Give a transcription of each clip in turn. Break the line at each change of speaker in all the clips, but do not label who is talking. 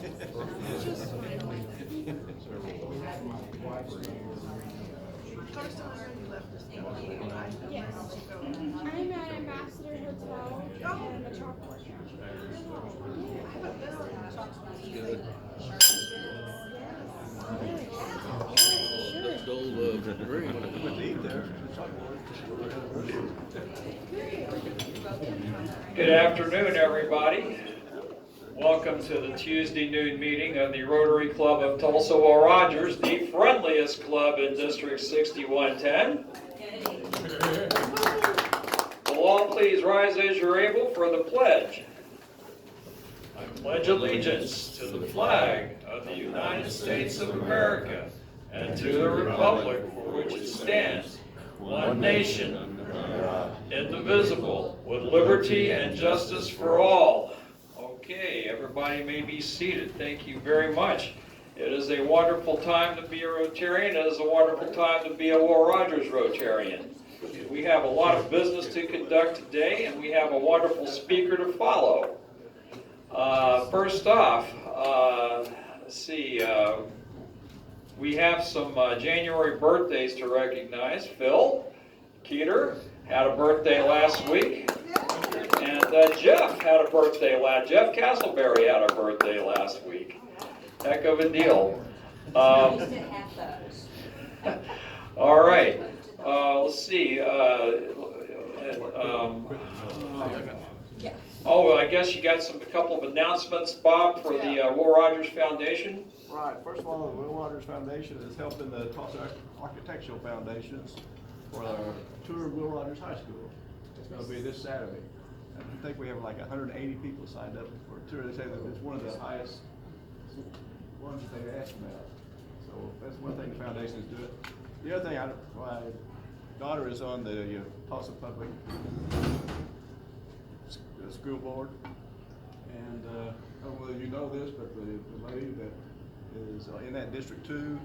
Yes. I'm at Ambassador Hotel in Metropolis.
Good.
Sure.
Gold green.
Good afternoon, everybody. Welcome to the Tuesday noon meeting of the Rotary Club of Tulsa Will Rogers, the friendliest club in District 6110. Will all please rise as you're able for the pledge. I pledge allegiance to the flag of the United States of America and to the republic for which it stands, one nation, indivisible, with liberty and justice for all. Okay, everybody may be seated. Thank you very much. It is a wonderful time to be a Rotarian. It is a wonderful time to be a Will Rogers Rotarian. We have a lot of business to conduct today, and we have a wonderful speaker to follow. First off, let's see, we have some January birthdays to recognize. Phil Keeter had a birthday last week, and Jeff had a birthday Jeff Castleberry had a birthday last week. Heck of a deal. All right, let's see. Oh, I guess you got a couple of announcements, Bob, for the Will Rogers Foundation.
Right. First of all, the Will Rogers Foundation is helping the Tulsa Architectural Foundations for our tour of Will Rogers High School. It's going to be this Saturday. I think we have like 180 people signed up for a tour. They say that it's one of the highest ones that they've asked about. So that's one thing the foundation is doing. The other thing, my daughter is on the Tulsa Public School Board, and I don't know whether you know this, but the lady that is in that District 2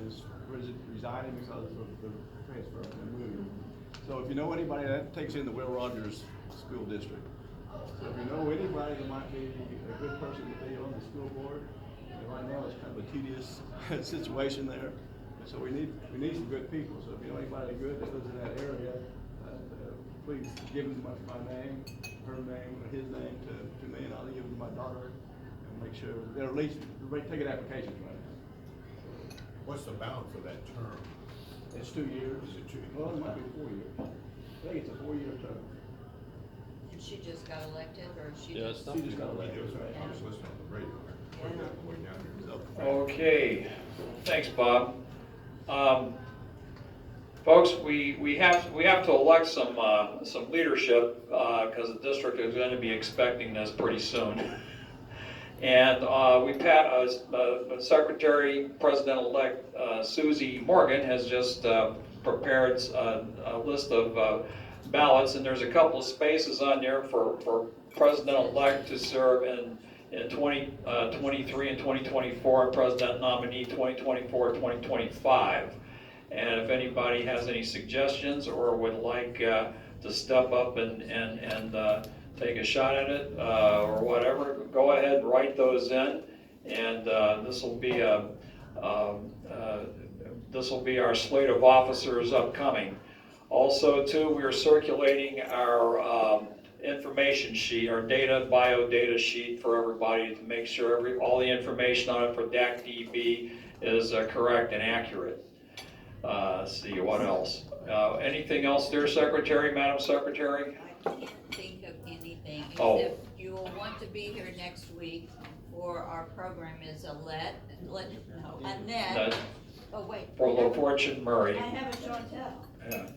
is resigning because of the transfer and moving. So if you know anybody, that takes in the Will Rogers School District. So if you know anybody that might be a good person to be on the school board, right now it's kind of a tedious situation there. So we need some good people. So if you know anybody good that lives in that area, please give them my name, her name, or his name to me, and I'll give them to my daughter and make sure they're at least taking applications right now.
What's the bound for that term?
It's 2 years.
Is it 2 years?
Well, it might be 4 years. I think it's a 4-year term.
And she just got elected, or she
Yeah,
just?
She just got elected, that's right.
I was listening on the radio. Put that point down here.
Okay, thanks, Bob. Folks, we have to elect some leadership because the district is going to be expecting this pretty soon. And Secretary President-elect Susie Morgan has just prepared a list of ballots, and there's a couple of spaces on there for President-elect to serve in 2023 and 2024, and President nominee 2024 2025. And if anybody has any suggestions or would like to step up and take a shot at it or whatever, go ahead and write those in, and this will be our slate of officers upcoming. Also, too, we are circulating our information sheet, our bio data sheet for everybody to make sure all the information on it for DAC-DB is correct and accurate. Let's see, what else? Anything else there, Secretary, Madam Secretary?
I can't think of anything,
Oh.
except you will want to be here next week for our program is Annette. Oh, wait.
For La Fortune Murray.
I have a show and tell.
Yeah.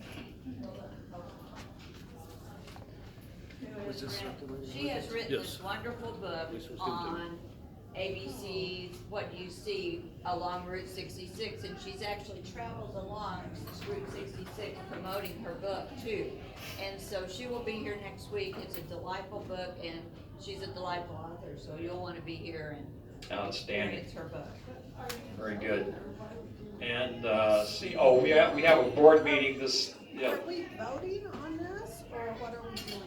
She has written
Yes.
this wonderful book
Yes, it was good,
on ABCs, what you see along Route 66, and she's actually traveled along Route 66 promoting her book too. And so she will be here next week. It's a delightful book, and she's a delightful author, so you'll want to be here and
Outstanding.
experience her book.
Very good. And see, we have a board meeting this. Yeah.
Are we voting on this, or what are we doing?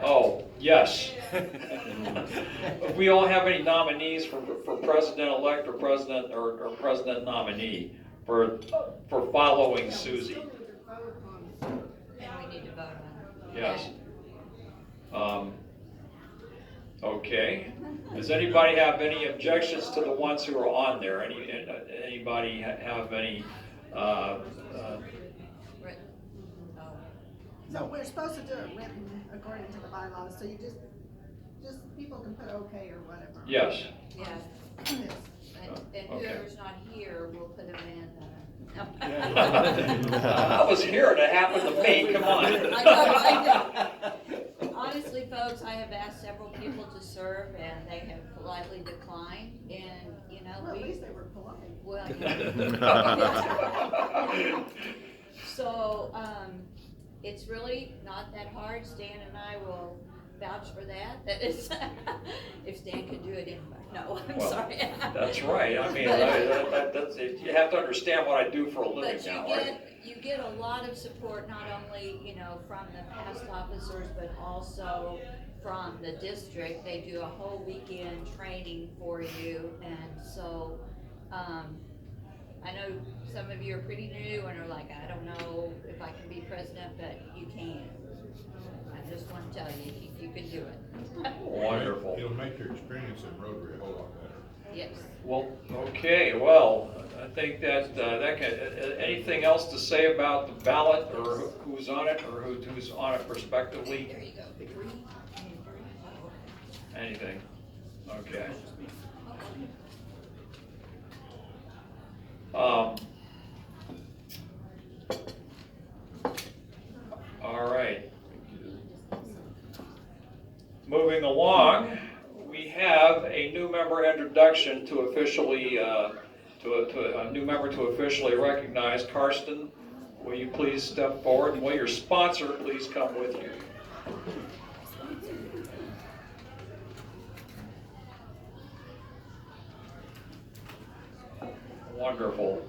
Oh, Yes. If we all have any nominees for president-elect or president nominee for following Susie?
And we need to vote on it.
Yes. Okay. Does anybody have any objections to the ones who are on there? Anybody have any?
Written. Oh.
So we're supposed to do it written according to the bylaws, so you just people can put okay or whatever.
Yes.
Yeah,
Yes.
and
Okay.
whoever's not here, we'll put them in.
I was here and it happened to me. Come on.
I know. Honestly, folks, I have asked several people to serve and they have politely declined, and, you know,
Well, at least they were polite.
well, yeah. So, it's really not that hard. Stan and I will vouch for that. That is, if Stan could do it anyway. No, I'm
Well,
sorry.
That's right. I mean, that's, you have to understand what I do for a living
But you
now,
get,
right?
you get a lot of support, not only, you know, from the past officers, but also from the district. They do a whole weekend training for you, and so, I know some of you are pretty new and are like, I don't know if I can be president, but you can. I just want to tell you, you can do it.
Wonderful.
It'll make your experience in Rotary a whole lot better.
Yes.
Well, okay, well, I think that, anything else to say about the ballot or who's on it or who's on it prospectively?
There you go.
Anything? Okay. All right. Moving along, we have a new member introduction to officially, a new member to officially recognize. Karsten, will you please step forward, and will your sponsor please come with you? Wonderful.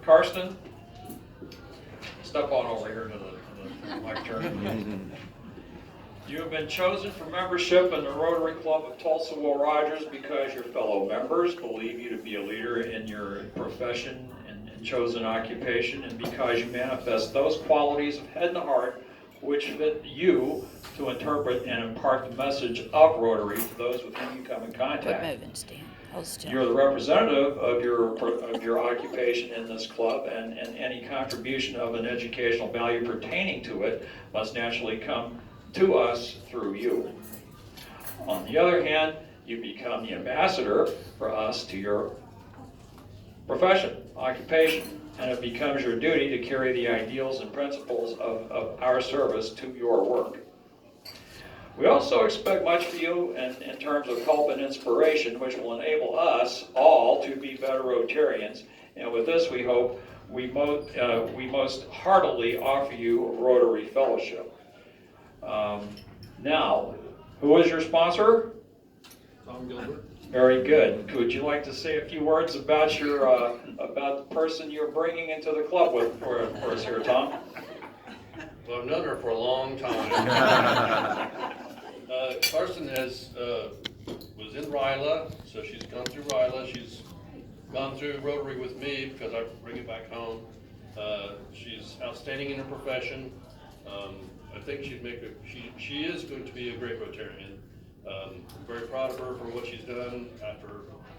Karsten, step on over here to the lectern. You have been chosen for membership in the Rotary Club of Tulsa Will Rogers because your fellow members believe you to be a leader in your profession and chosen occupation, and because you manifest those qualities of head and heart which fit you to interpret and impart the message of Rotary to those with whom you come in contact.
Quit moving, Stan. Hold still.
You're the representative of your occupation in this club, and any contribution of an educational value pertaining to it must naturally come to us through you. On the other hand, you become the ambassador for us to your profession, occupation, and it becomes your duty to carry the ideals and principles of our service to your work. We also expect much from you in terms of help and inspiration, which will enable us all to be better Rotarians. And with this, we hope we most heartily offer you a Rotary Fellowship. Now, who is your sponsor?
Tom Gilbert.
Very good. Would you like to say a few words about your about the person you're bringing into the club with for us here, Tom?
Well, I've known her for a long time. Carson was in RILA, so she's gone through RILA. She's gone through Rotary with me because I bring it back home. She's outstanding in her profession. I think she is going to be a great Rotarian. I'm very proud of her for what she's done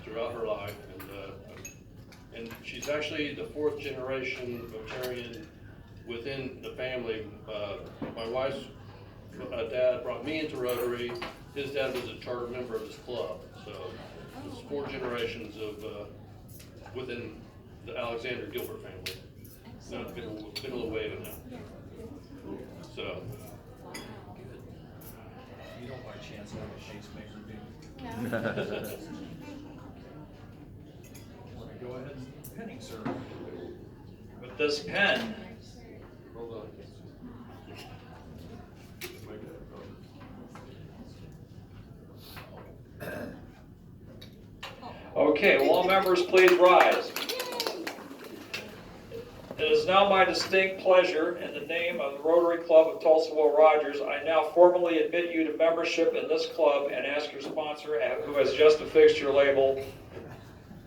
throughout her life, and she's actually the fourth generation Rotarian within the family. My wife's dad brought me into Rotary. His dad was a charter member of this club, so it's 4 generations of within the Alexander Gilbert family. So it's been a little wave now. So.
You don't by chance have a pacemaker, do you?
No. Go ahead and penning, sir. With this pen.
Hold on. Okay, will all members please rise?
It is now my distinct pleasure, in the name of the Rotary Club of Tulsa-Will Rogers, I now formally admit you to membership in this club and ask your sponsor, who has just affixed your label.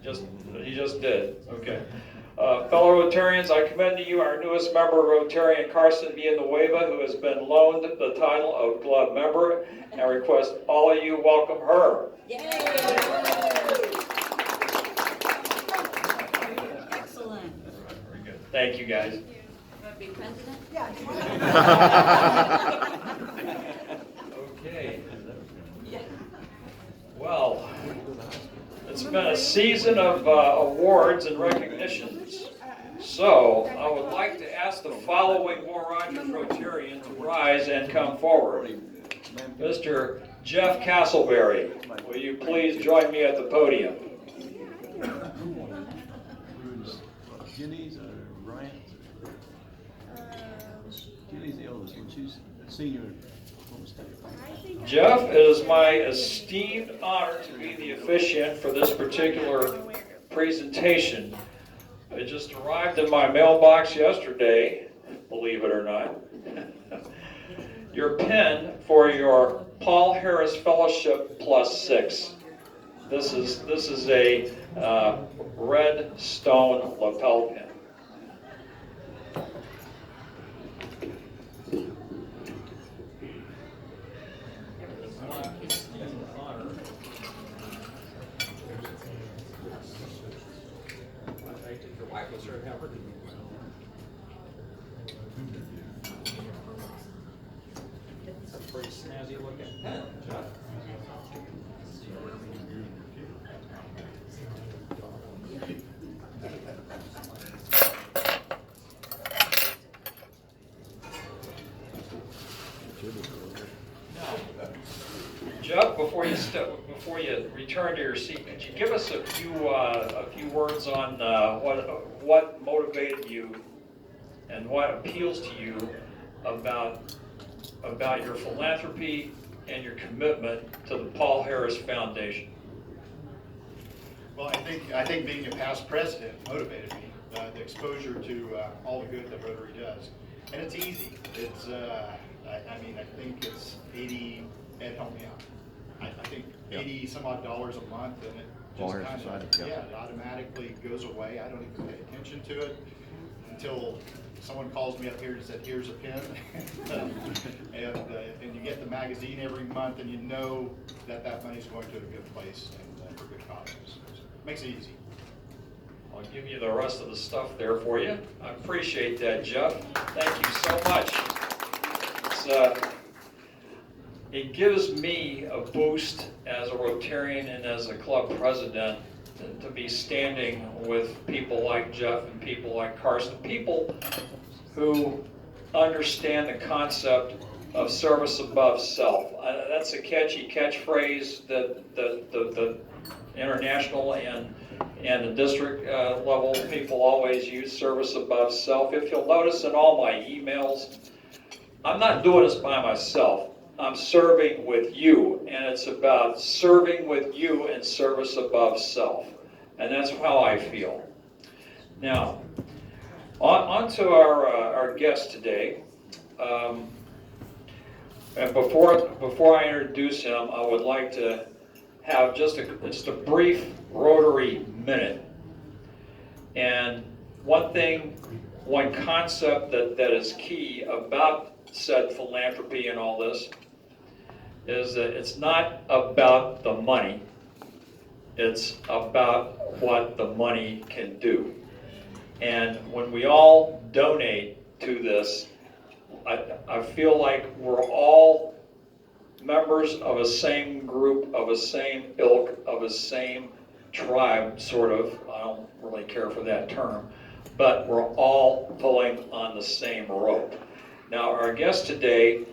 He just did. Okay. Fellow Rotarians, I commend to you our newest member, Rotarian Carson Villanueva, who has been loaned the title of club member, and request all of you welcome her.
Yay! Excellent.
Very good. Thank you, guys.
You want to be president?
Yeah.
Okay. Well, it's been a season of awards and recognitions. So I would like to ask the following Will Rogers Rotarian to rise and come forward. Mr. Jeff Castleberry, will you please join me at the podium?
Jenny's or Bryant's? Jenny's the oldest one. She's a senior.
Jeff, it is my esteemed honor to be the officiant for this particular presentation. It just arrived in my mailbox yesterday, believe it or not. Your pin for your Paul Harris Fellowship +6. This is a red stone lapel pin.
That's a pretty snazzy looking pen, Jeff.
Jeff, before you return to your seat, could you give us a few words on what motivated you and what appeals to you about your philanthropy and your commitment to the Paul Harris Foundation?
Well, I think being a past president motivated me. The exposure to all the good that Rotary does, and it's easy. It's I think it's 80. Ed, help me out. I think 80 some odd dollars a month, and it just kind of it automatically goes away. I don't even pay attention to it until someone calls me up here and said, "Here's a pin," and you get the magazine every month, and you know that money's going to a good place and for good causes. It makes it easy.
I'll give you the rest of the stuff there for you. I appreciate that, Jeff. Thank you so much. It gives me a boost as a Rotarian and as a club president to be standing with people like Jeff and people like Carson, people who understand the concept of service above self. That's a catchy catchphrase that the international and the district level people always use, service above self. If you'll notice in all my emails, I'm not doing this by myself. I'm serving with you, and it's about serving with you and service above self. And that's how I feel. Now, on to our guest today. And before I introduce him, I would like to have just a brief Rotary minute. And one concept that is key about said philanthropy and all this is that it's not about the money, it's about what the money can do. And when we all donate to this, I feel like we're all members of a same group, of a same ilk, of a same tribe, sort of. I don't really care for that term, but we're all pulling on the same rope. Now, our guest today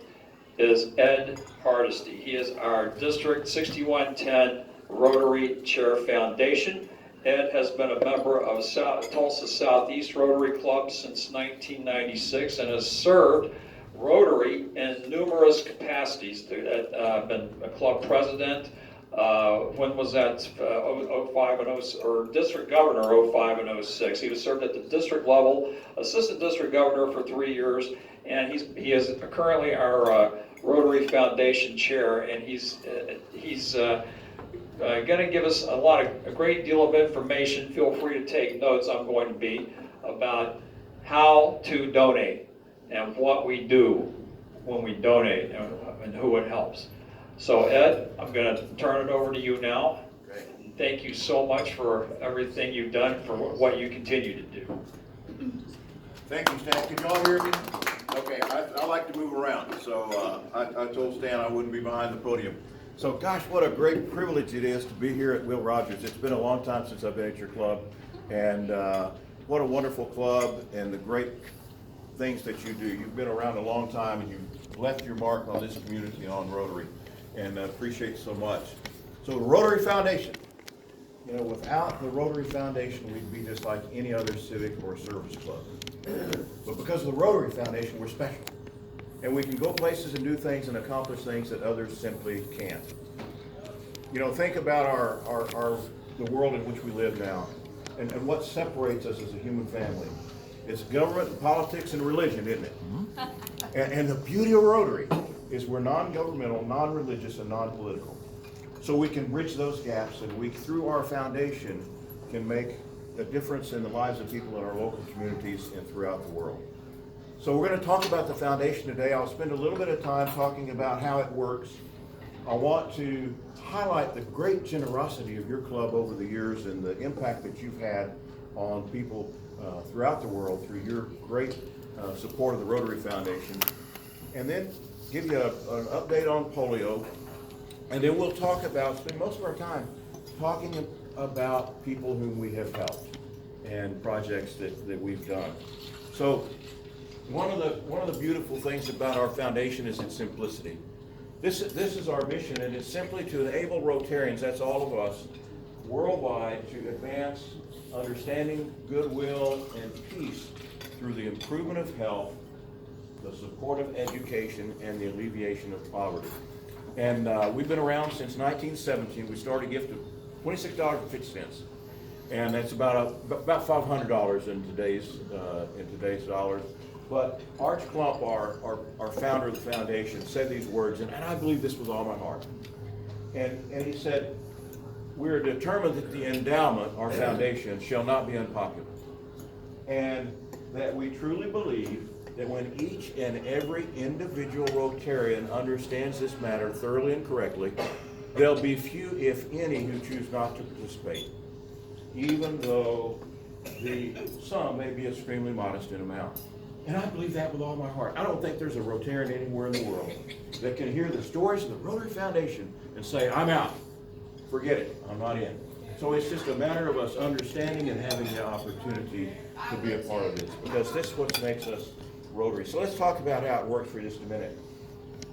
is Ed Hardesty. He is our District 6110 Rotary Chair Foundation. Ed has been a member of Tulsa Southeast Rotary Club since 1996 and has served Rotary in numerous capacities. Been a club president, When was that? 05 and 06, or district governor 05 and 06. He was served at the district level, assistant district governor for 3 years, and he is currently our Rotary Foundation chair, and he's going to give us a great deal of information. Feel free to take notes. I'm going to be about how to donate and what we do when we donate and who it helps. So Ed, I'm going to turn it over to you now.
Great.
Thank you so much for everything you've done, for what you continue to do.
Thank you, Stan. Can you all hear me? Okay, I like to move around, so I told Stan I wouldn't be behind the podium. So gosh, what a great privilege it is to be here at Will Rogers. It's been a long time since I've been at your club, and what a wonderful club and the great things that you do. You've been around a long time, and you've left your mark on this community and on Rotary, and I appreciate it so much. So the Rotary Foundation, you know, without the Rotary Foundation, we'd be just like any other civic or service club. But because of the Rotary Foundation, we're special. And we can go places and do things and accomplish things that others simply can't. You know, think about the world in which we live now, and what separates us as a human family. It's government, politics, and religion, isn't it? And the beauty of Rotary is we're non-governmental, non-religious, and non-political. So we can bridge those gaps, and we, through our foundation, can make a difference in the lives of people in our local communities and throughout the world. So we're going to talk about the foundation today. I'll spend a little bit of time talking about how it works. I want to highlight the great generosity of your club over the years and the impact that you've had on people throughout the world through your great support of the Rotary Foundation. And then give you an update on polio. And then we'll spend most of our time talking about people whom we have helped and projects that we've done. So one of the beautiful things about our foundation is its simplicity. This is our mission, and it's simply to enable Rotarians, that's all of us, worldwide, to advance understanding, goodwill, and peace through the improvement of health, the support of education, and the alleviation of poverty. And we've been around since 1917. We started a gift of $26.50, and that's about $500 in today's dollars. But Arch Klump, our founder of the foundation, said these words, and I believe this with all my heart. And he said, "We're determined that the endowment, our foundation, shall not be unpopular, and that we truly believe that when each and every individual Rotarian understands this matter thoroughly and correctly, there'll be few, if any, who choose not to participate, even though the sum may be extremely modest in amount." And I believe that with all my heart. I don't think there's a Rotarian anywhere in the world that can hear the stories of the Rotary Foundation and say, "I'm out. Forget it. I'm not in." So it's just a matter of us understanding and having the opportunity to be a part of this, because this is what makes us Rotary. So let's talk about how it works for just a minute.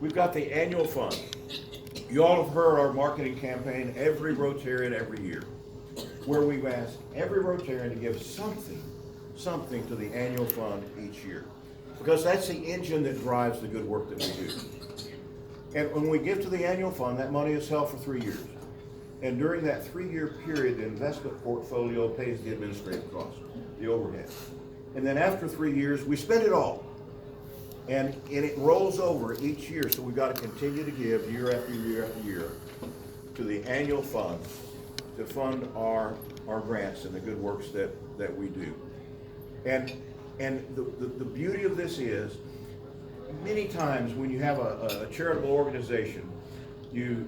We've got the annual fund. You all have heard our marketing campaign, Every Rotarian Every Year, where we've asked every Rotarian to give something to the annual fund each year, because that's the engine that drives the good work that we do. And when we give to the annual fund, that money is held for 3 years. And during that 3-year period, the investment portfolio pays the administrative costs, the overhead. And then after 3 years, we spend it all. And it rolls over each year, so we've got to continue to give year after year after year to the annual fund to fund our grants and the good works that we do. And the beauty of this is, many times when you have a charitable organization, you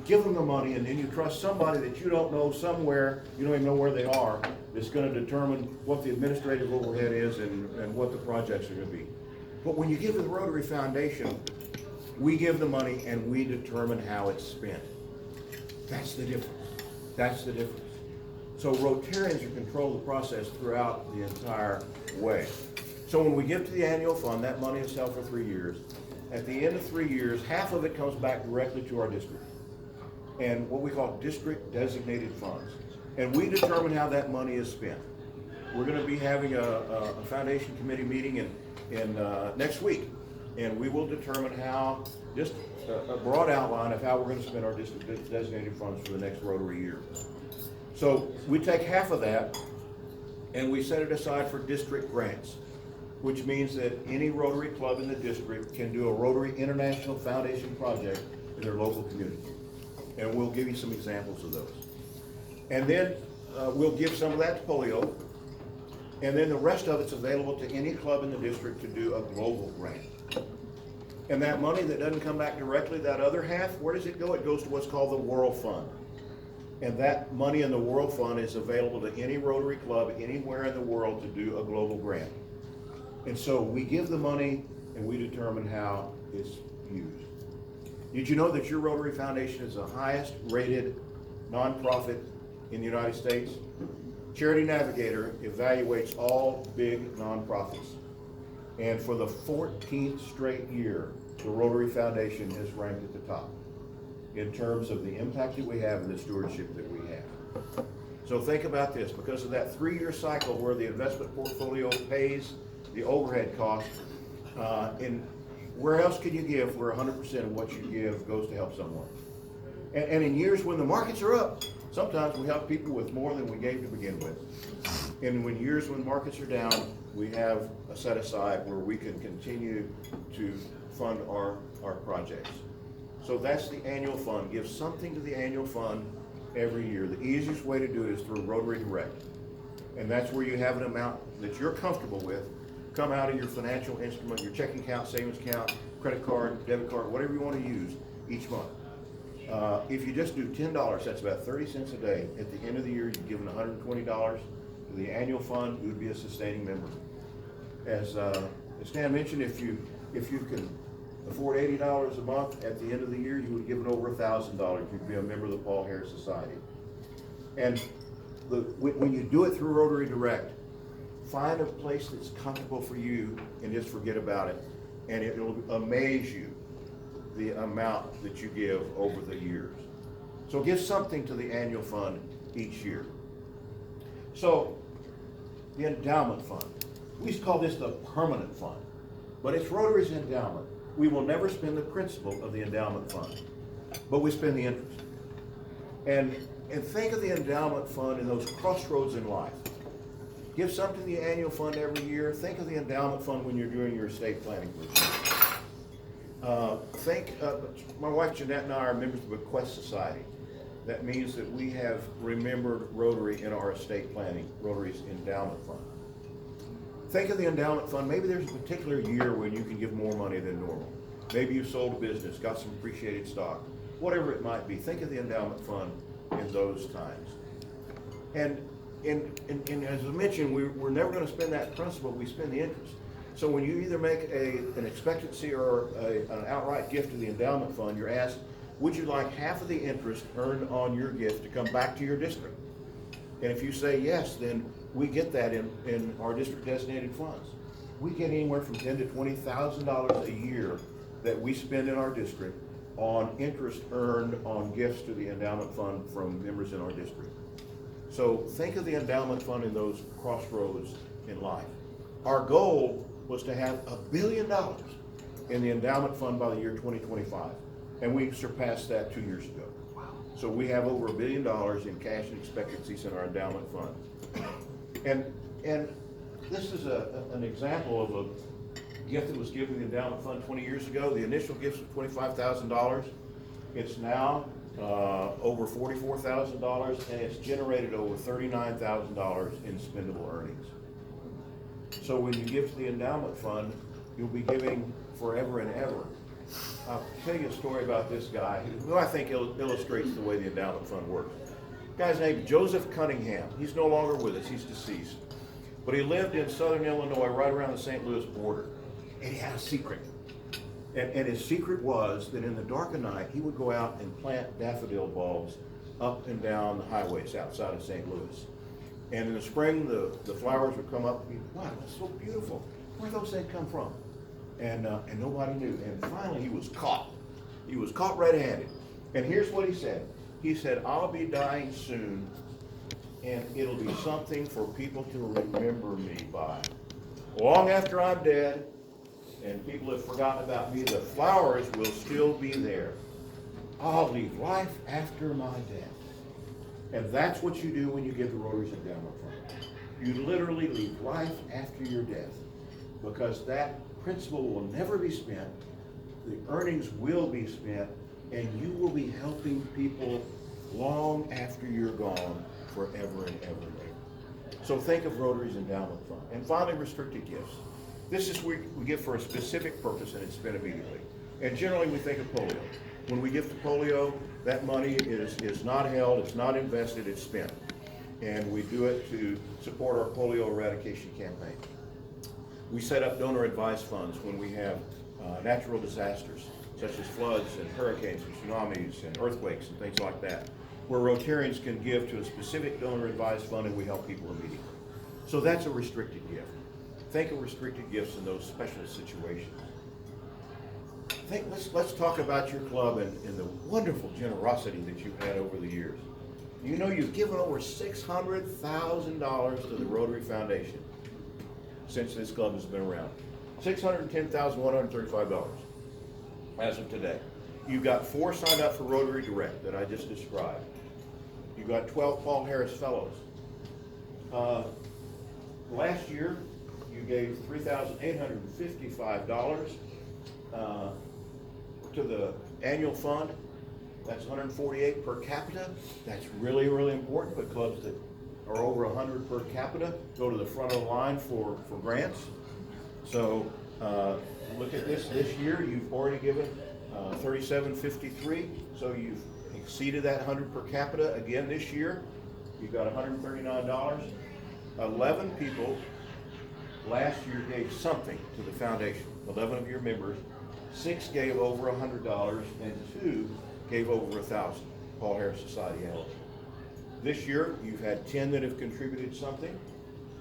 give them the money, and then you trust somebody that you don't know somewhere, you don't even know where they are, that's going to determine what the administrative overhead is and what the projects are going to be. But when you give to the Rotary Foundation, we give the money and we determine how it's spent. That's the difference. That's the difference. So Rotarians are control the process throughout the entire way. So when we give to the annual fund, that money is held for 3 years. At the end of 3 years, half of it comes back directly to our district, and what we call district designated funds. And we determine how that money is spent. We're going to be having a foundation committee meeting in next week, and we will determine how, just a broad outline of how we're gonna spend our district designated funds for the next Rotary year. So we take half of that and we set it aside for district grants, which means that any Rotary club in the district can do a Rotary International Foundation project in their local community. And we'll give you some examples of those. And then we'll give some of that to polio. And then the rest of it's available to any club in the district to do a global grant. And that money that doesn't come back directly, that other half, where does it go? It goes to what's called the World Fund. And that money in the World Fund is available to any Rotary club anywhere in the world to do a global grant. And so we give the money and we determine how it's used. Did you know that your Rotary Foundation is the highest rated nonprofit in the United States? Charity Navigator evaluates all big nonprofits. And for the 14th straight year, the Rotary Foundation has ranked at the top in terms of the impact that we have and the stewardship that we have. So think about this, because of that 3-year cycle where the investment portfolio pays the overhead costs, and where else can you give where 100% of what you give goes to help someone? And in years when the markets are up, sometimes we help people with more than we gave to begin with. And when years when markets are down, we have a set aside where we can continue to fund our projects. So that's the annual fund. Give something to the annual fund every year. The easiest way to do it is through Rotary Direct. And that's where you have an amount that you're comfortable with come out of your financial instrument, your checking account, savings account, credit card, debit card, whatever you want to use each month. If you just do $10, that's about 30 cents a day. At the end of the year, you've given $120 to the annual fund. You would be a sustaining member. As Stan mentioned, if you can afford $80 a month, at the end of the year, you would give it over $1,000. You'd be a member of the Paul Harris Society. And when you do it through Rotary Direct, find a place that's comfortable for you and just forget about it. And it'll amaze you the amount that you give over the years. So give something to the annual fund each year. So the endowment fund, we used to call this the permanent fund, but it's Rotary's endowment. We will never spend the principal of the endowment fund, but we spend the interest. And think of the endowment fund in those crossroads in life. Give something to the annual fund every year. Think of the endowment fund when you're doing your estate planning procedure. My wife Jeanette and I are members of the Bequest Society. That means that we have remembered Rotary in our estate planning, Rotary's endowment fund. Think of the endowment fund. Maybe there's a particular year when you can give more money than normal. Maybe you sold a business, got some appreciated stock, whatever it might be. Think of the endowment fund in those times. And as I mentioned, we're never going to spend that principal, we spend the interest. So when you either make an expectancy or an outright gift to the endowment fund, you're asked, would you like half of the interest earned on your gift to come back to your district? And if you say yes, then we get that in our district designated funds. We get anywhere from $10,000 to $20,000 a year that we spend in our district on interest earned on gifts to the endowment fund from members in our district. So think of the endowment fund in those crossroads in life. Our goal was to have $1 billion in the endowment fund by the year 2025, and we surpassed that 2 years ago. So we have over $1 billion in cash and expectancies in our endowment fund. And this is an example of a gift that was given to the endowment fund 20 years ago. The initial gift was $25,000. It's now over $44,000, and it's generated over $39,000 in spendable earnings. So when you give to the endowment fund, you'll be giving forever and ever. I'll tell you a story about this guy who I think illustrates the way the endowment fund works. The guy's named Joseph Cunningham. He's no longer with us, he's deceased. But he lived in southern Illinois, right around the St. Louis border. And he had a secret. And his secret was that in the dark of night, he would go out and plant daffodil bulbs up and down the highways outside of St. Louis. And in the spring, the flowers would come up and be, wow, that's so beautiful. Where'd those things come from? And nobody knew. And finally, he was caught. He was caught red-handed. And here's what he said. He said, I'll be dying soon, and it'll be something for people to remember me by. Long after I'm dead, and people have forgotten about me, the flowers will still be there. I'll leave life after my death. And that's what you do when you give the Rotary's Endowment Fund. You literally leave life after your death, because that principal will never be spent, the earnings will be spent, and you will be helping people long after you're gone, forever and ever and ever. So think of Rotary's Endowment Fund. And finally, restricted gifts. This is we give for a specific purpose and it's spent immediately. And generally we think of polio. When we give to polio, that money is not held, it's not invested, it's spent. And we do it to support our polio eradication campaign. We set up donor advised funds when we have natural disasters, such as floods and hurricanes and tsunamis and earthquakes and things like that, where Rotarians can give to a specific donor advised fund and we help people immediately. So that's a restricted gift. Think of restricted gifts in those special situations. Let's talk about your club and the wonderful generosity that you've had over the years. You know you've given over $600,000 to the Rotary Foundation since this club has been around. $610,135 as of today. You've got 4 signed up for Rotary Direct that I just described. You've got 12 Paul Harris Fellows. Last year, you gave $3,855 to the annual fund. That's $148 per capita. That's really, really important, but clubs that are over 100 per capita go to the front of the line for grants. So look at this year, you've already given $37.53, so you've exceeded that 100 per capita again this year. You've got $139. 11 people last year gave something to the foundation. 11 of your members. 6 gave over $100 and 2 gave over $1,000. Paul Harris Society eligible. This year you've had 10 that have contributed something.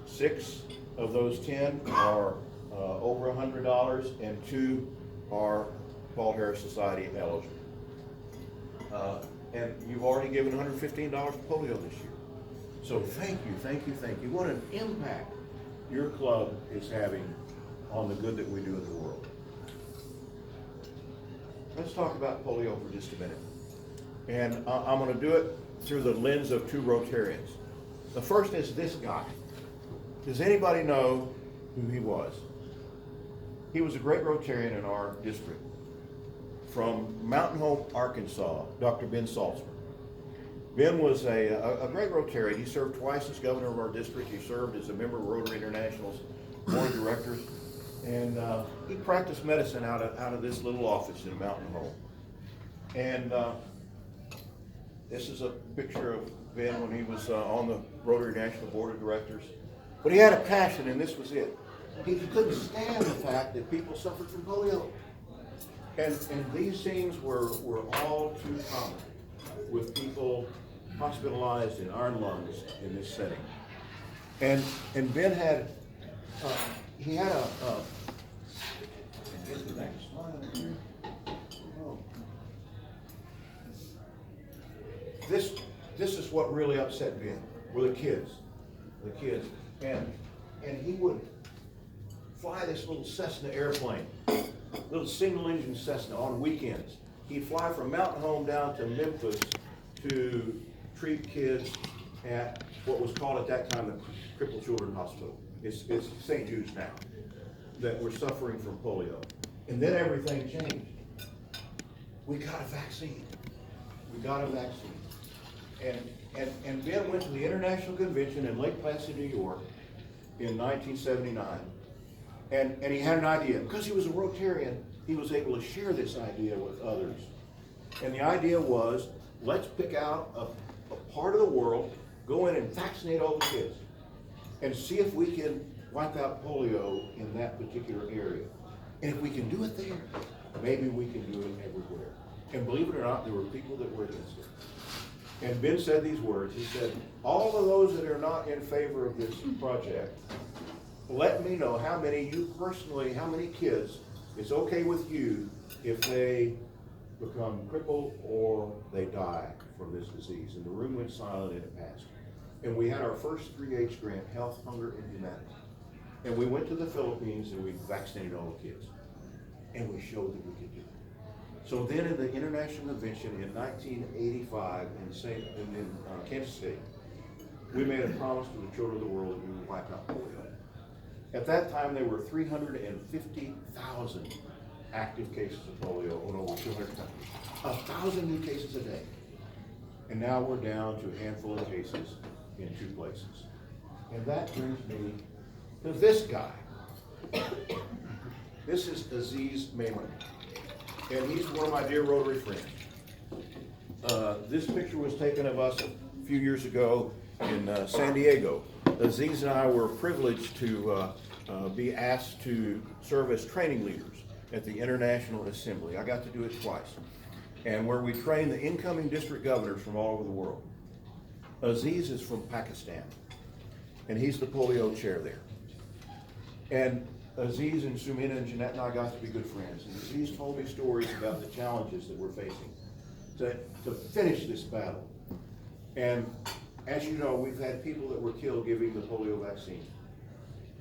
6 of those 10 are over $100 and 2 are Paul Harris Society eligible. And you've already given $115 to polio this year. So thank you, thank you, thank you. What an impact your club is having on the good that we do in the world. Let's talk about polio for just a minute. And I'm going to do it through the lens of 2 Rotarians. The first is this guy. Does anybody know who he was? He was a great Rotarian in our district. From Mountain Hope, Arkansas, Dr. Ben Saltzman. Ben was a great Rotarian. He served twice as governor of our district. He served as a member of Rotary International's board of directors. And he practiced medicine out of this little office in Mountain Hope. And this is a picture of Ben when he was on the Rotary National Board of Directors. But he had a passion, and this was it. He couldn't stand the fact that people suffered from polio. And these things were all too common with people hospitalized in iron lungs in this setting. And Ben had, he had get the next slide here. Oh. This is what really upset Ben, were the kids. And he would fly this little Cessna airplane, little single engine Cessna on weekends. He'd fly from Mountain Home down to Memphis to treat kids at what was called at that time the Crippled Children Hospital. It's St. Jude's now, that were suffering from polio. And then everything changed. We got a vaccine. And Ben went to the International Convention in Lake Placid, New York in 1979. And he had an idea. Because he was a Rotarian, he was able to share this idea with others. And the idea was, let's pick out a part of the world, go in and vaccinate all the kids, and see if we can wipe out polio in that particular area. And if we can do it there, maybe we can do it everywhere. And believe it or not, there were people that were against it. And Ben said these words. He said, all of those that are not in favor of this project, let me know how many you personally, how many kids it's okay with you if they become crippled or they die from this disease. And the room went silent and it passed. And we had our first 3H grant, Health, Hunger, and Humanity. And we went to the Philippines and we vaccinated all the kids. and we showed that we could do it. So then in the international convention in 1985 in Kansas City, we made a promise to the children of the world that we would wipe out polio. At that time, there were 350,000 active cases of polio in over 200 countries. 1,000 new cases a day. And now we're down to a handful of cases in 2 places. And that brings me to this guy. This is Aziz Maimon. And he's one of my dear Rotary friends. This picture was taken of us a few years ago in San Diego. Aziz and I were privileged to be asked to serve as training leaders at the International Assembly. I got to do it twice. And where we train the incoming district governors from all over the world. Aziz is from Pakistan, and he's the polio chair there. And Aziz and Sumina and Jeanette and I got to be good friends. And Aziz told me stories about the challenges that we're facing to finish this battle. And as you know, we've had people that were killed giving the polio vaccine.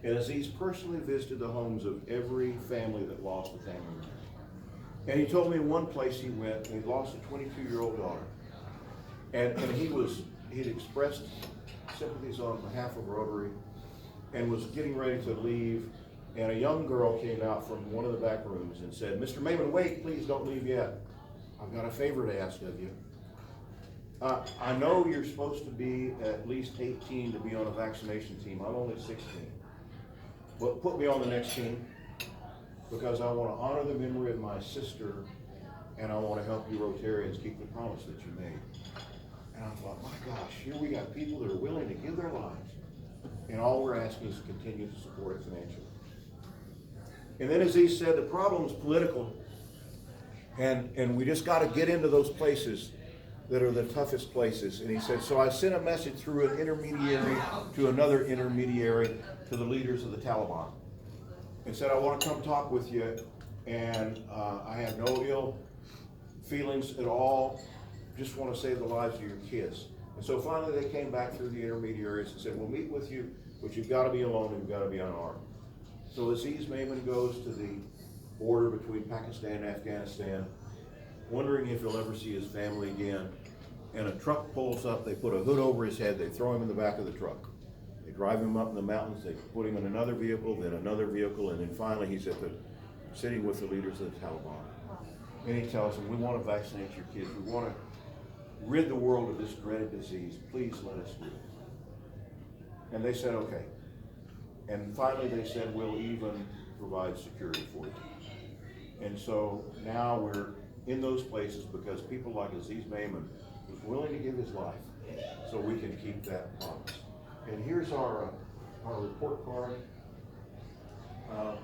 And Aziz personally visited the homes of every family that lost a family member. And he told me one place he went, and he lost a 22-year-old daughter. And he'd expressed sympathies on behalf of Rotary and was getting ready to leave. And a young girl came out from one of the back rooms and said, "Mr. Maimon, wait, please don't leave yet. I've got a favor to ask of you. I know you're supposed to be at least 18 to be on a vaccination team. I'm only 16. But put me on the next team because I want to honor the memory of my sister and I want to help you Rotarians keep the promise that you made." And I thought, my gosh, here we got people that are willing to give their lives and all we're asking is to continue to support it financially. And then as he said, the problem's political and we just got to get into those places that are the toughest places. And he said, so I sent a message through an intermediary to another intermediary to the leaders of the Taliban and said, I want to come talk with you and I have no ill feelings at all, just want to save the lives of your kids. And so finally they came back through the intermediaries and said, we'll meet with you, but you've got to be alone and you've got to be unarmed. So Aziz Maimon goes to the border between Pakistan and Afghanistan, wondering if he'll ever see his family again. And a truck pulls up, they put a hood over his head, they throw him in the back of the truck. They drive him up in the mountains, they put him in another vehicle, then another vehicle, and then finally he's sitting with the leaders of the Taliban. And he tells them, we want to vaccinate your kids, we want to rid the world of this dreaded disease, please let us do it. And they said, okay. And finally they said, we'll even provide security for you. And so now we're in those places because people like Aziz Maimon was willing to give his life so we can keep that promise. And here's our report card.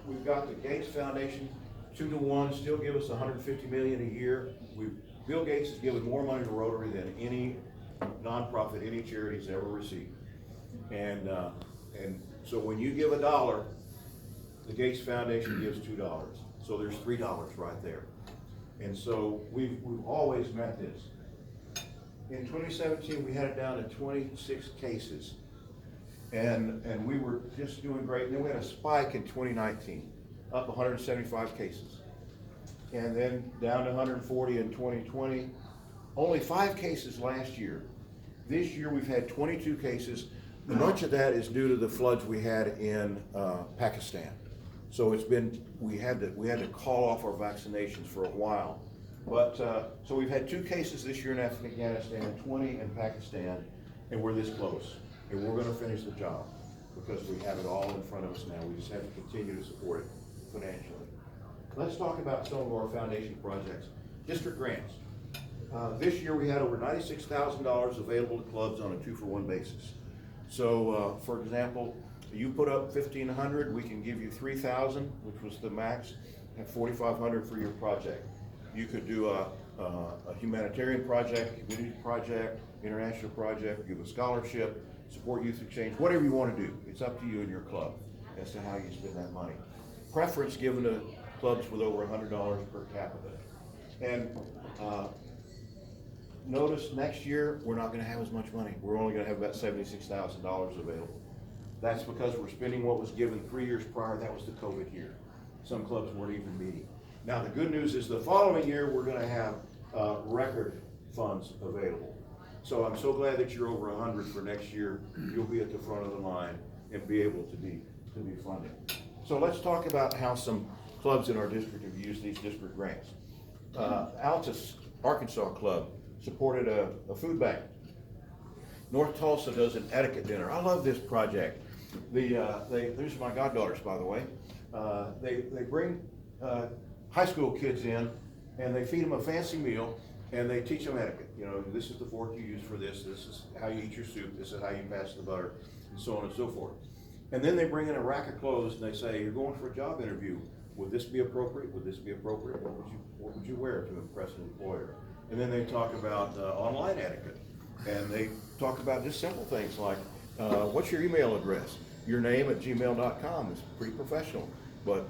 We've got the Gates Foundation, 2-to-1, still give us $150 million a year. Bill Gates has given more money to Rotary than any nonprofit, any charity's ever received. And so when you give $1, the Gates Foundation gives $2. So there's $3 right there. And so we've always met this. In 2017, we had it down to 26 cases. And we were just doing great. And then we had a spike in 2019, up 175 cases. And then down to 140 in 2020. Only 5 cases last year. This year we've had 22 cases. Much of that is due to the floods we had in Pakistan. So we had to call off our vaccinations for a while. But so we've had 2 cases this year in Afghanistan, 20 in Pakistan, and we're this close. And we're going to finish the job because we have it all in front of us now. We just have to continue to support it financially. Let's talk about some of our foundation projects. District grants. This year we had over $96,000 available to clubs on a 2-for-1 basis. So for example, you put up $1,500, we can give you $3,000, which was the max, and $4,500 for your project. You could do a humanitarian project, community project, international project, give a scholarship, support youth exchange, whatever you want to do. It's up to you and your club as to how you spend that money. Preference given to clubs with over $100 per capita. And notice next year, we're not going to have as much money. We're only going to have about $76,000 available. That's because we're spending what was given 3 years prior. That was the COVID year. Some clubs weren't even meeting. Now, the good news is the following year, we're gonna have, record funds available. So I'm so glad that you're over 100 for next year. You'll be at the front of the line and be able to be funded. So let's talk about how some clubs in our district have used these district grants. Altus Arkansas Club supported a food bank. North Tulsa does an etiquette dinner. I love this project. These are my goddaughters, by the way. They bring high school kids in and they feed them a fancy meal and they teach them etiquette. You know, this is the fork you use for this. This is how you eat your soup. This is how you pass the butter, and so on and so forth. And then they bring in a rack of clothes and they say, you're going for a job interview. Would this be appropriate? Would this be appropriate? What would you wear to impress an employer? And then they talk about online etiquette. And they talk about just simple things like, what's your email address? Your name at gmail.com is pretty professional. But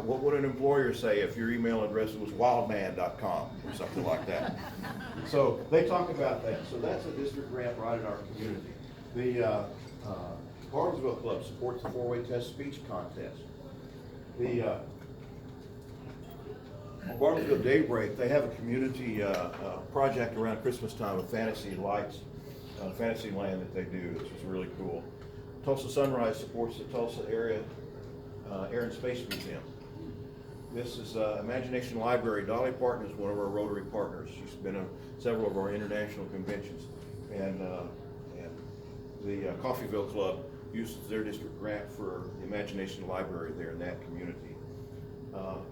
what would an employer say if your email address was wildman.com or something like that? So they talk about that. So that's a district grant right in our community. The Barnesville Club supports the 4-way test speech contest. The Barnesville Daybreak, they have a community project around Christmas time of fantasy lights, fantasy land that they do, which is really cool. Tulsa Sunrise supports the Tulsa Area Air and Space Museum. This is Imagination Library. Dolly Parton is one of our Rotary partners. She's been at several of our international conventions. And the Coffeyville Club uses their district grant for the Imagination Library there in that community.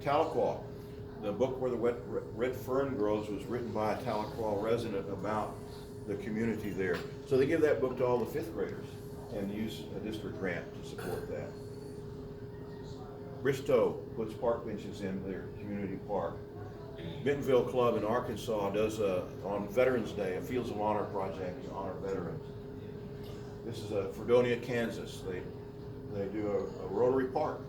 Tahlequah, the book Where the Red Fern Grows was written by a Tahlequah resident about the community there. So they give that book to all the 5th graders and use a district grant to support that. Bristow puts park benches in their community park. Bentonville Club in Arkansas does on Veterans Day a Fields of Honor project to honor veterans. This is Fredonia, Kansas. They do a Rotary Park.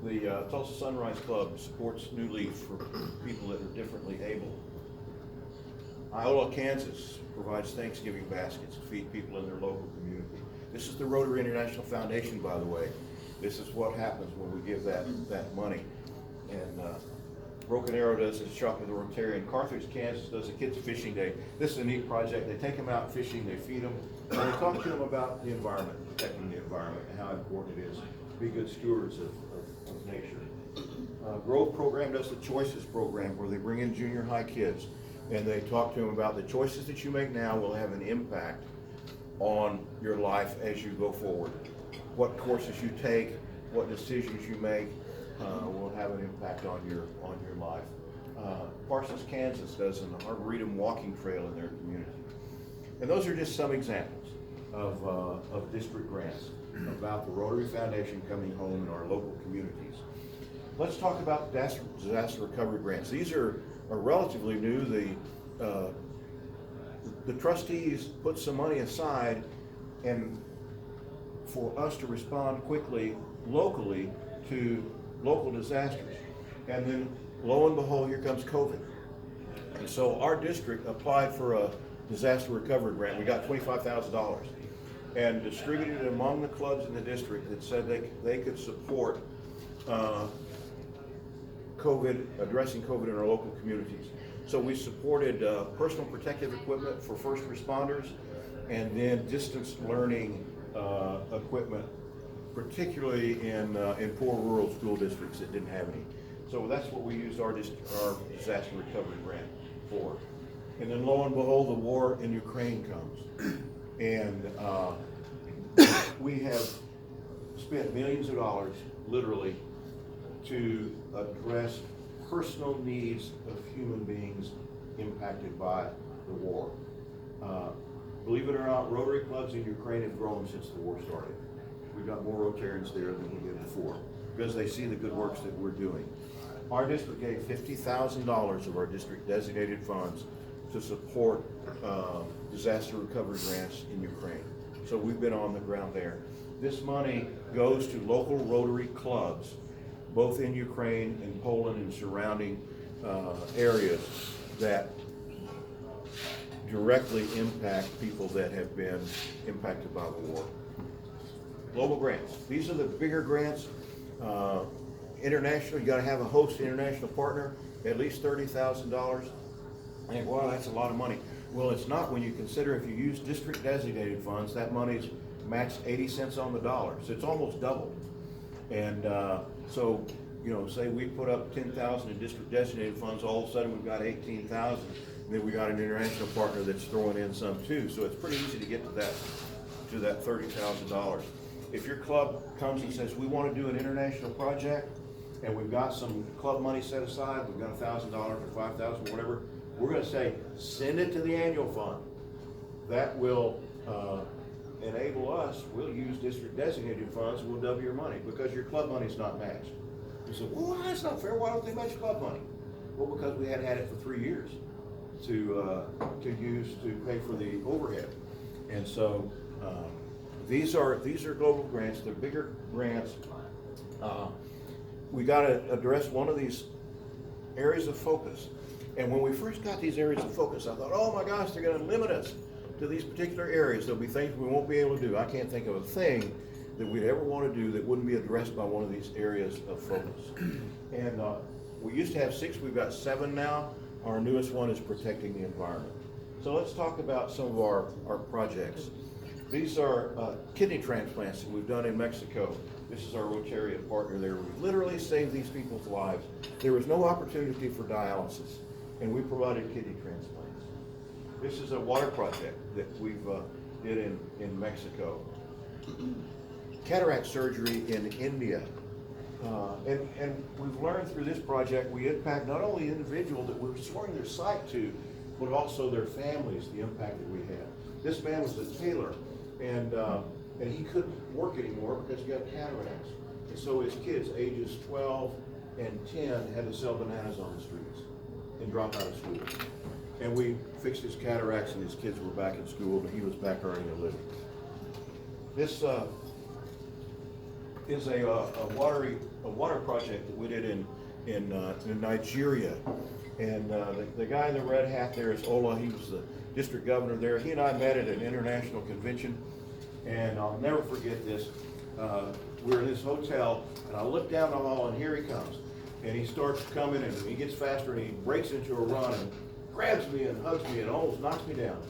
The Tulsa Sunrise Club supports New Leaf for people that are differently able. Iola, Kansas provides Thanksgiving baskets to feed people in their local community. This is the Rotary International Foundation, by the way. This is what happens when we give that money. And Broken Arrow does a Shop with the Rotarian. Carthage, Kansas does a Kids Fishing Day. This is a neat project. They take them out fishing, they feed them, and they talk to them about the environment, protecting the environment, and how important it is to be good stewards of nature. Grove program does the Choices program, where they bring in junior high kids, and they talk to them about the choices that you make now will have an impact on your life as you go forward. What courses you take, what decisions you make will have an impact on your life. Parsons, Kansas does an Arboretum walking trail in their community. And those are just some examples of district grants about the Rotary Foundation coming home in our local communities. Let's talk about disaster recovery grants. These are relatively new. The trustees put some money aside and for us to respond quickly locally to local disasters. And then lo and behold, here comes COVID. And so our district applied for a disaster recovery grant. We got $25,000 and distributed it among the clubs in the district that said they could support addressing COVID in our local communities. So we supported personal protective equipment for first responders and then distance learning equipment, particularly in poor rural school districts that didn't have any. So that's what we used our disaster recovery grant for. And then lo and behold, the war in Ukraine comes. And we have spent millions of dollars, literally, to address personal needs of human beings impacted by the war. Believe it or not, Rotary clubs in Ukraine have grown since the war started. We've got more Rotarians there than we did before because they see the good works that we're doing. Our district gave $50,000 of our district designated funds to support disaster recovery grants in Ukraine. So we've been on the ground there. This money goes to local Rotary clubs, both in Ukraine and Poland and surrounding areas that directly impact people that have been impacted by the war. Global grants. These are the bigger grants. international, you gotta have a host international partner, at least $30,000. And wow, that's a lot of money. Well, it's not when you consider if you use district designated funds, that money's matched 80 cents on the dollar, so it's almost doubled. And so, you know, say we put up 10,000 in district designated funds, all of a sudden we've got 18,000. Then we got an international partner that's throwing in some too. So it's pretty easy to get to that $30,000. If your club comes and says, we want to do an international project, and we've got some club money set aside, we've got $1,000 or $5,000, whatever, we're going to say, send it to the annual fund. That will enable us, we'll use district designated funds, we'll double your money, because your club money's not matched. You say, well, that's not fair, why don't they match club money? Well, because we hadn't had it for 3 years to use to pay for the overhead. And so these are global grants, they're bigger grants. We got to address one of these areas of focus. And when we first got these areas of focus, I thought, oh my gosh, they're going to limit us to these particular areas. There'll be things we won't be able to do. I can't think of a thing that we'd ever want to do that wouldn't be addressed by one of these areas of focus. And we used to have 6, we've got 7 now. Our newest one is protecting the environment. So let's talk about some of our projects. These are kidney transplants that we've done in Mexico. This is our Rotarian partner there. We've literally saved these people's lives. There was no opportunity for dialysis, and we provided kidney transplants. This is a water project that we've did in Mexico. Cataract surgery in India. And we've learned through this project, we impact not only the individual that we're restoring their sight to, but also their families, the impact that we had. This man was a tailor, and he couldn't work anymore because he got cataracts. And so his kids, ages 12 and 10, had to sell bananas on the streets and drop out of school. And we fixed his cataracts, and his kids were back in school, and he was back earning a living. This is a water project that we did in Nigeria. And the guy in the red hat there is Ola. He was the district governor there. He and I met at an international convention, and I'll never forget this. We're in this hotel, and I look down the hall, and here he comes. And he starts coming, and he gets faster, and he breaks into a run and grabs me and hugs me and almost knocks me down.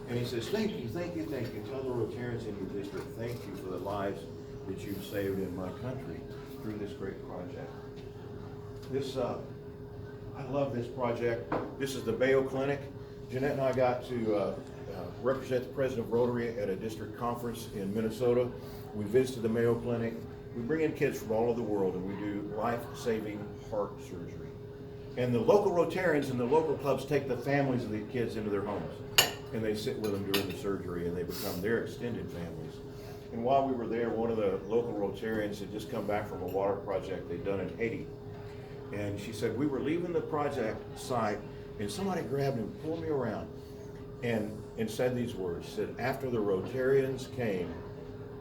And he says, thank you, thank you, thank you. Tell the Rotarians in your district, thank you for the lives that you've saved in my country through this great project. This, I love this project. This is the Mayo Clinic. Jeanette and I got to represent the president of Rotary at a district conference in Minnesota. We visited the Mayo Clinic. We bring in kids from all over the world, and we do life-saving heart surgery. And the local Rotarians and the local clubs take the families of the kids into their homes, and they sit with them during the surgery, and they become their extended families. And while we were there, one of the local Rotarians had just come back from a water project they'd done in Haiti. And she said, we were leaving the project site, and somebody grabbed and pulled me around and said these words. She said, after the Rotarians came,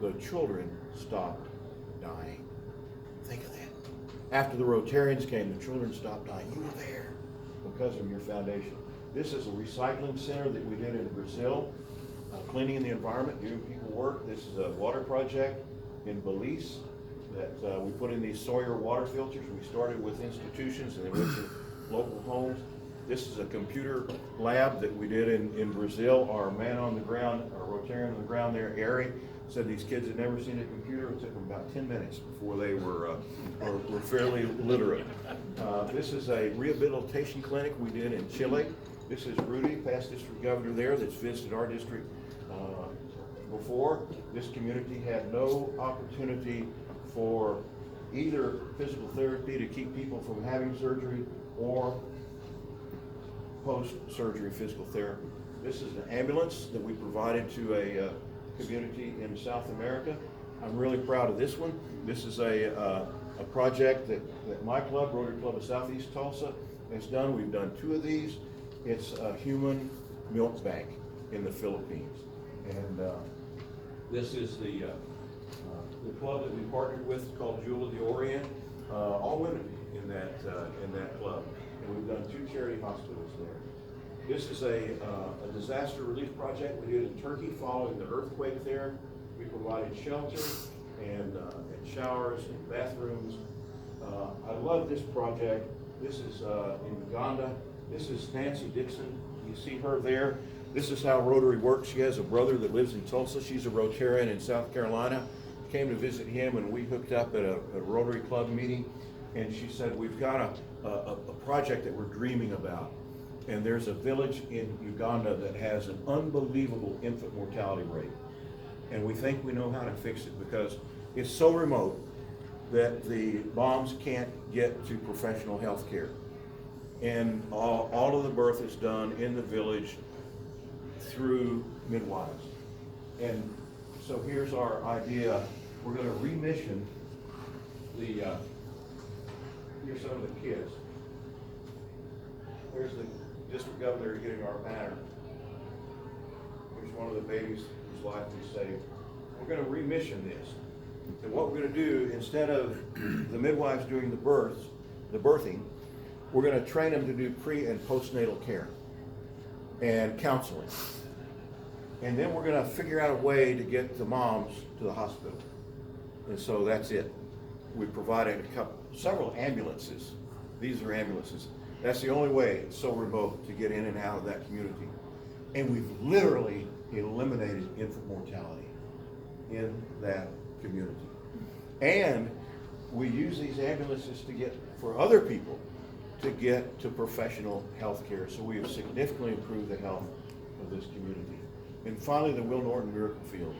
the children stopped dying. Think of that. After the Rotarians came, the children stopped dying. You were there because of your foundation. This is a recycling center that we did in Brazil, cleaning the environment, giving people work. This is a water project in Belize that we put in these Sawyer water filters. We started with institutions and then went to local homes. This is a computer lab that we did in Brazil. Our man on the ground, our Rotarian on the ground there, Ari, said these kids had never seen a computer. It took them about 10 minutes before they were fairly literate. This is a rehabilitation clinic we did in Chile. This is Rudy, past district governor there, that's visited our district before. This community had no opportunity for either physical therapy to keep people from having surgery or post-surgery physical therapy. This is an ambulance that we provided to a community in South America. I'm really proud of this one. This is a project that my club, Rotary Club of Southeast Tulsa, has done. We've done 2 of these. It's a human milk bank in the Philippines. And this is the club that we partnered with called Jewel of the Orient. All women in that club. And we've done 2 charity hospitals there. This is a disaster relief project we did in Turkey following the earthquake there. We provided shelter and showers and bathrooms I love this project. This is in Uganda. This is Nancy Dixon. You see her there. This is how Rotary works. She has a brother that lives in Tulsa. She's a Rotarian in South Carolina. Came to visit him, and we hooked up at a Rotary Club meeting. And she said, we've got a project that we're dreaming about. And there's a village in Uganda that has an unbelievable infant mortality rate. And we think we know how to fix it because it's so remote that the moms can't get to professional health care. And all of the birth is done in the village through midwives. And so here's our idea. We're going to remission the, here's some of the kids. There's the district governor getting our banner. Here's one of the babies whose life we saved. We're going to remission this. And what we're going to do, instead of the midwives doing the birthing, we're going to train them to do pre and postnatal care and counseling. And then we're going to figure out a way to get the moms to the hospital. And so that's it. We provided several ambulances. These are ambulances. That's the only way, it's so remote, to get in and out of that community. And we've literally eliminated infant mortality in that community. And we use these ambulances to get, for other people, to get to professional health care. So we have significantly improved the health of this community. And finally, the Will Norton Miracle Field.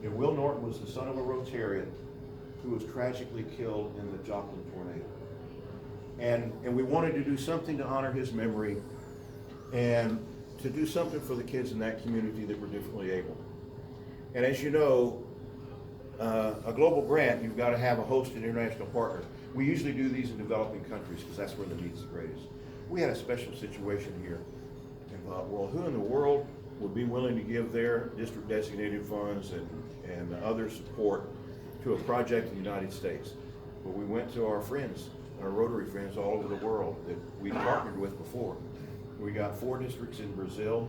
You know, Will Norton was the son of a Rotarian who was tragically killed in the Joplin tornado. And we wanted to do something to honor his memory and to do something for the kids in that community that were differently able. And as you know, a global grant, you've got to have a hosted international partner. We usually do these in developing countries because that's where the need's the greatest. We had a special situation here and thought, well, who in the world would be willing to give their district designated funds and other support to a project in the United States? Well, we went to our friends, our Rotary friends all over the world that we partnered with before. We got 4 districts in Brazil,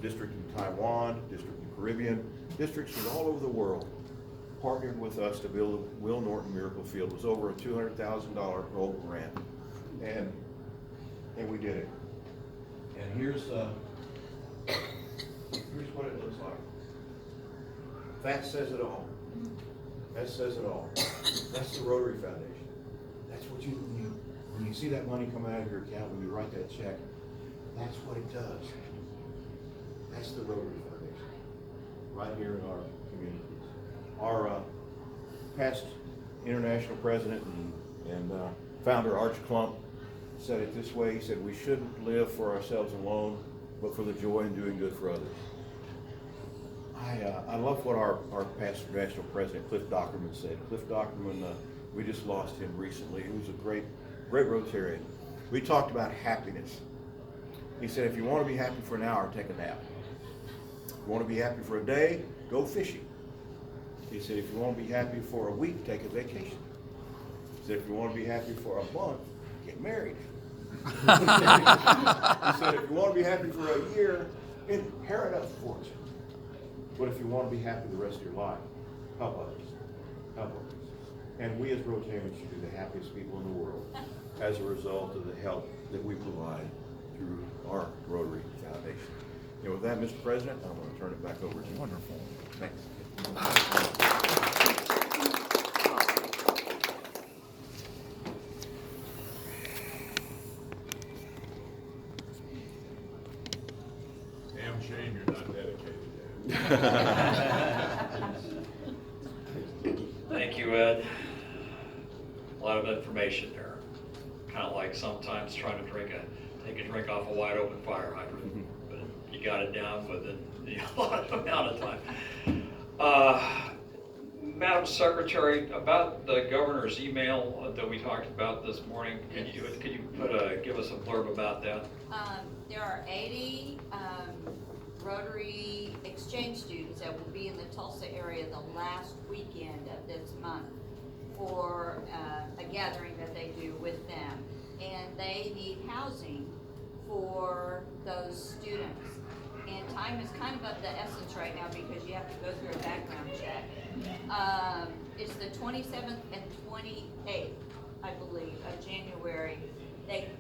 district in Taiwan, district in the Caribbean, districts from all over the world partnered with us to build the Will Norton Miracle Field. It was over a $200,000 global grant, and we did it. And here's what it looks like. That says it all. That says it all. That's the Rotary Foundation. That's what when you see that money come out of your account, when you write that check, that's what it does. That's the Rotary Foundation, right here in our communities. Our past international president and founder, Arch Klump, said it this way. He said, we shouldn't live for ourselves alone, but for the joy in doing good for others. I love what our past international president, Cliff Dockerman, said. Cliff Dockerman, we just lost him recently. He was a great Rotarian. We talked about happiness. He said, if you want to be happy for an hour, take a nap. If you want to be happy for a day, go fishing. He said, if you want to be happy for a week, take a vacation. He said, if you want to be happy for a month, get married. He said, if you want to be happy for a year, inherit a fortune. But if you want to be happy the rest of your life, help others. Help others. And we as Rotarians should be the happiest people in the world as a result of the help that we provide through our Rotary Foundation. And with that, Mr. President, I'm going to turn it back over to you. Wonderful. Thanks.
Damn shame you're not dedicated.
Thank you, Ed. A lot of information there. Kind of like sometimes trying to take a drink off a wide open fire hydrant, but you got it down within a lot amount of time. Madam Secretary, about the governor's email that we talked about this morning, could you give us a blurb about that?
There are 80 Rotary exchange students that will be in the Tulsa area the last weekend of this month for a gathering that they do with them. And they need housing for those students. And time has kind of the essence right now because you have to go through a background check. It's the 27th and 28th, I believe, of January.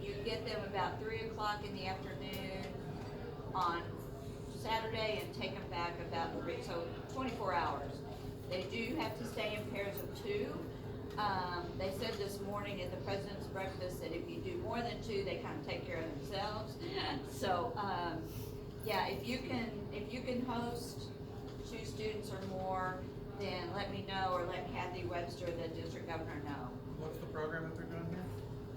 You get them about 3 o'clock in the afternoon on Saturday and take them back about 3, so 24 hours. They do have to stay in pairs of 2. They said this morning at the President's Breakfast that if you do more than 2, they kind of take care of themselves. So, yeah, if you can host 2 students or more, then let me know, or let Kathy Webster, the district governor, know.
What's the program that they're doing here?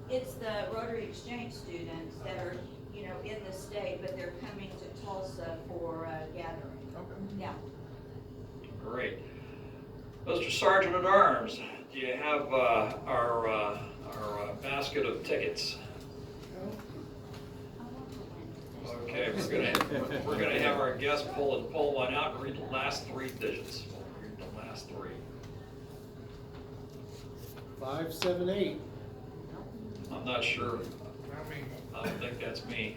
It's the Rotary Exchange students that are, you know, in the state, but they're coming to Tulsa for a gathering.
Okay.
Yeah.
Great. Mr. Sergeant at Arms, do you have our basket of tickets? Okay, we're gonna have our guest pull one out and read the last 3 digits. We'll read the last 3.
578.
I'm not sure. I don't think that's me.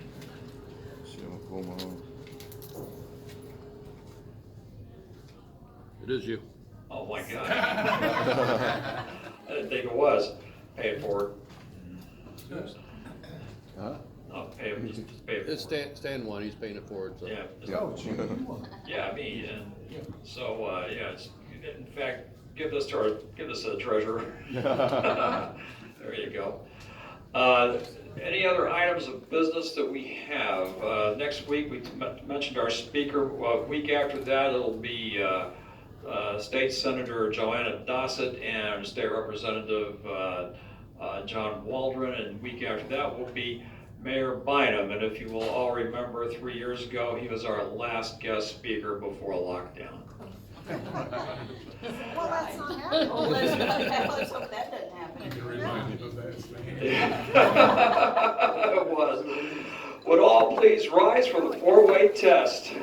It is you.
Oh my God. I didn't think it was. Pay it forward.
Huh?
No, pay it, just pay it
It's
forward.
Stan one, he's paying it forward, so.
Yeah. Yeah, me, and so, yeah, in fact, give this to the treasurer. There you go. Any other items of business that we have? Next week, we mentioned our speaker. Week after that, it'll be State Senator Joanna Dossett and State Representative John Waldron, and week after that will be Mayor Bynum. And if you will all remember, 3 years ago, he was our last guest speaker before lockdown.
Well, that's not happening.
Well, let's hope that doesn't happen.
You reminded me of that.
It was. Would all please rise for the 4-way test?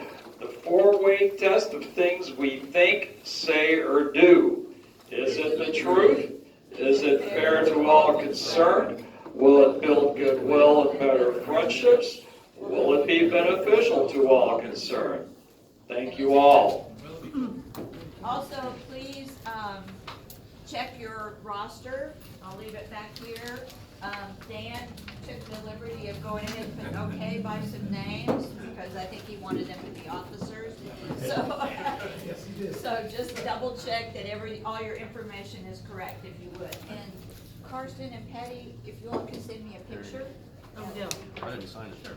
The 4-way test of things we think, say, or do. Is it the truth? Is it fair to all concerned? Will it build goodwill and better friendships? Will it be beneficial to all concerned? Thank you all.
Also, please check your roster. I'll leave it back here. Dan took the liberty of going ahead and putting okay by some names because I think he wanted them to be officers. So just double check that all your information is correct, if you would. And Karsten and Patty, if you all could send me a picture. Oh, no.
I didn't sign it there.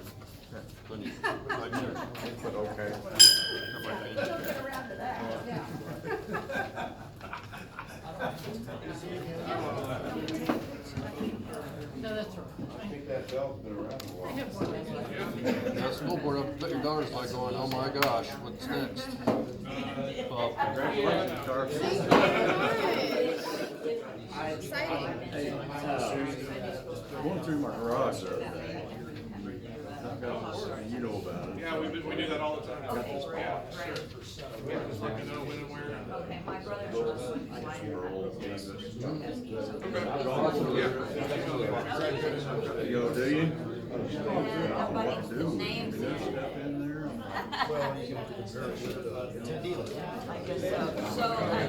Don't get around to that, yeah.
No, that's right.
I think that bell's been around a while.
Now, school board up at your daughter's like going, oh my gosh, what's next? Well,
Congratulations, Carson. Going through my garage the other day. I've got this, you know about it.
Yeah, we do that all the time.
Okay,
Yeah,
great.
sure. Just let me know when and where.
Okay, my brother's not
You go, do you?
Nobody's the names. I guess so. So,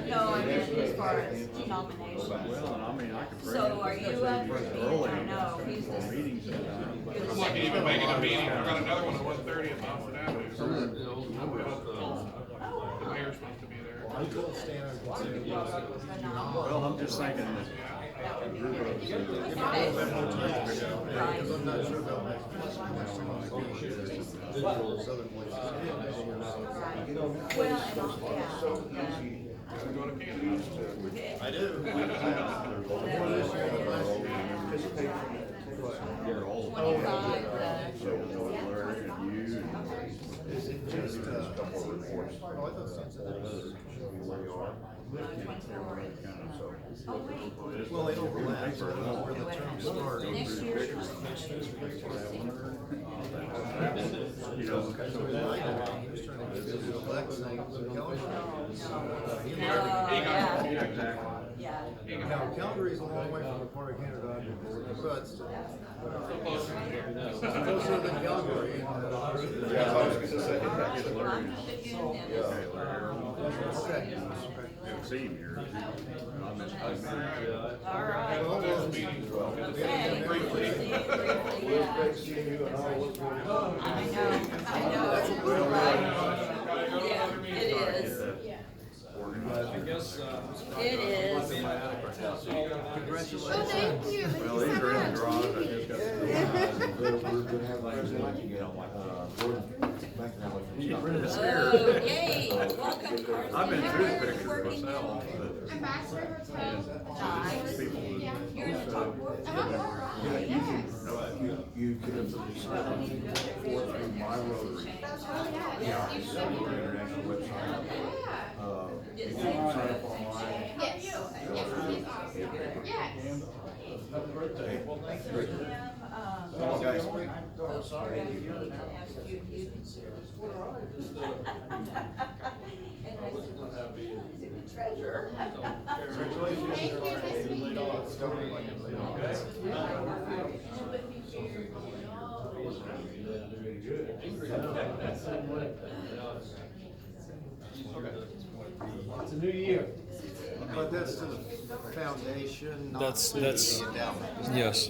no, I meant as far as nominations.
Well, I mean, I could bring
So are you up for being, or no, he's the.
meetings.
I'm lucky to even make it a meeting. I got another one at 1:30 at Moffett Avenue.
you know,
The mayor's supposed to be there.
Well, I'm just thinking that.
Well, and also, yeah.
I do.
Oh, wait.
Well, they overlap, so where the term starts.
Next year's.
You know,
Yeah.
Now, Calgary's a long way from the part of Canada, but it's closer than Calgary.
Yeah, I was gonna say.
Good
Yeah.
Okay.
Haven't seen him here.
All right.
Well,
Okay.
briefly.
See you briefly,
Well,
yeah.
it's great seeing you and all what's going on.
I know. Yeah, it is.
I guess,
It is.
Congratulations.
Oh, thank you. Thank
Well,
you
these
so
are in the
much.
garage, I just got.
We're gonna have a president,
Get rid of the
Oh, yay. Welcome, Carson.
I've been through the pictures
Working
myself,
here.
but
Ambassador Hotel.
Nice.
people would.
Yeah.
You're in the top floor?
Uh-huh. Yes.
you could have through my rotary.
Oh, yeah. You should.
International website.
Yeah.
You can sign up online.
Yes. Yes. He's awesome. Yes.
Happy birthday.
Well, thank you.
Come on, guys.
Oh, sorry. And I said, he's a good treasurer.
It's a new year. But that's to the foundation, not
That's
to the endowment.
yes.